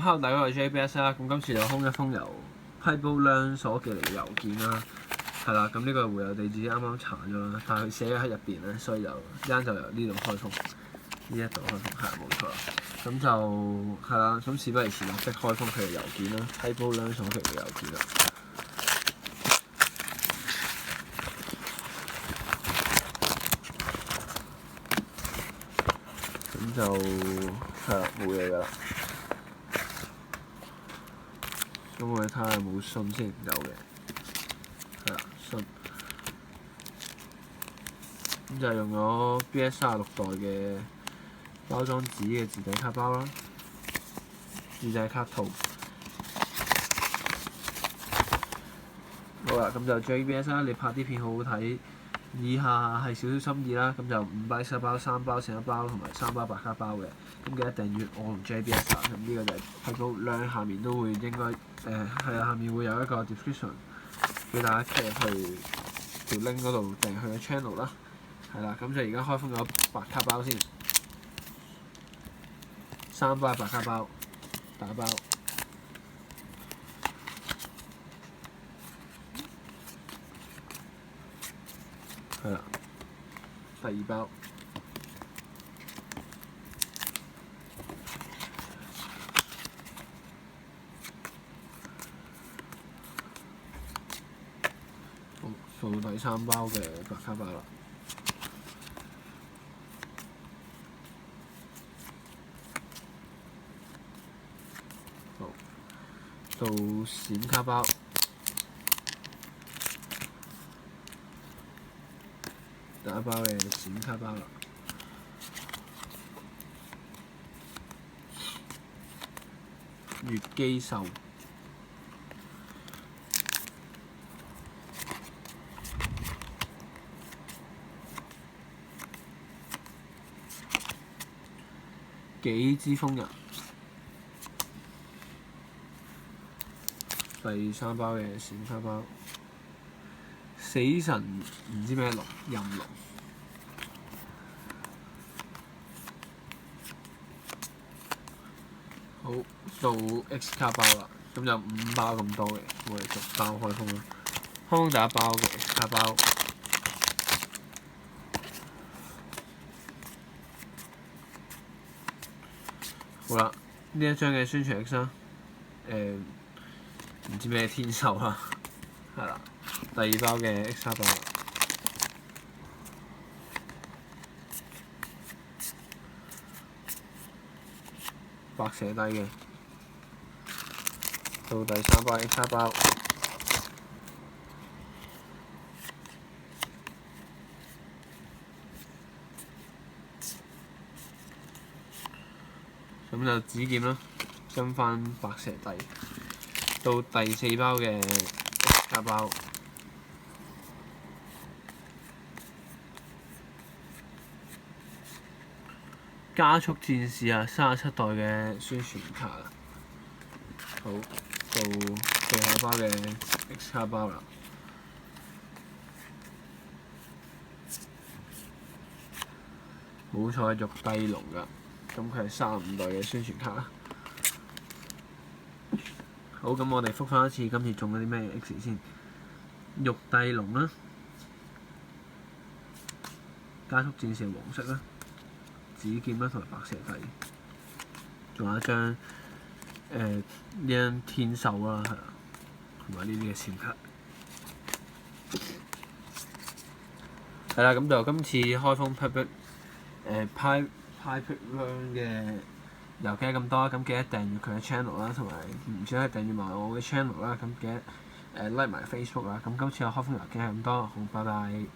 hello，大家好，我係 JBS 啦。咁今次就空一封由 PipeLearn 所寄嚟嘅郵件啦。係啦，咁呢個回郵地址啱啱查咗啦，但係佢寫咗喺入邊咧，所以就一陣就由呢度開封，呢一度開封係冇錯啦。咁就係啦，咁事不宜遲，立即開封佢嘅郵件啦 ，PipeLearn 所寄嘅郵件啦。咁就係啦，冇嘢㗎啦。咁我哋睇下有冇信先，有嘅，係啦，信。咁就係用咗 BS36代嘅包裝紙嘅自製卡包啦，自製卡套。好啦，咁就 JBS 啦，你拍啲片好好睇。以下係少少心意啦，咁就5包7包、3包剩1包同埋3包白卡包嘅，咁記得訂閱我同 JBS 啦。咁呢個就係PipeLearn下面都會應該係啊，下面會有一個 description 俾大家 click 入去條 link 嗰度訂佢嘅 channel 啦。係啦，咁就而家開封咗白卡包先，3包白卡包打包。係啦，第2包，好，到第3包嘅白卡包啦。好，到閃卡包。第1包嘅閃卡包啦，月姬獸，幾支瘋人，第3包嘅閃卡包。死神唔知咩龍，任龍。好，到 X 卡包啦，咁就5包咁多嘅，我哋逐包開封啦。開封第1包嘅 X 卡包，好啦，呢一張嘅宣傳 X 啦，唔知咩天獸啦，係啦。第2包嘅 X 卡包，白蛇底嘅，到第3包 X 卡包，咁就紙劍啦，跟翻白蛇底，到第4包嘅 X 卡包。加速戰士啊，37代嘅宣傳卡啦。好，到最後包嘅 X 卡包啦。好彩玉帝龍㗎，咁佢係35代嘅宣傳卡啦。好，咁我哋覆翻一次今次中咗啲咩 X 先。玉帝龍啦，加速戰士黃色啦。紙劍啦，同埋白蛇底，仲有一張呢張天獸啦，係啦，同埋呢啲嘅閃卡。係啦，咁就今次開封 PipeLearn 嘅郵件咁多，咁記得訂閱佢嘅 channel 啦，同埋唔少係訂閱埋我嘅 channel 啦，咁記得like埋 Facebook 啦。咁今次我開封郵件係咁多，好，拜拜。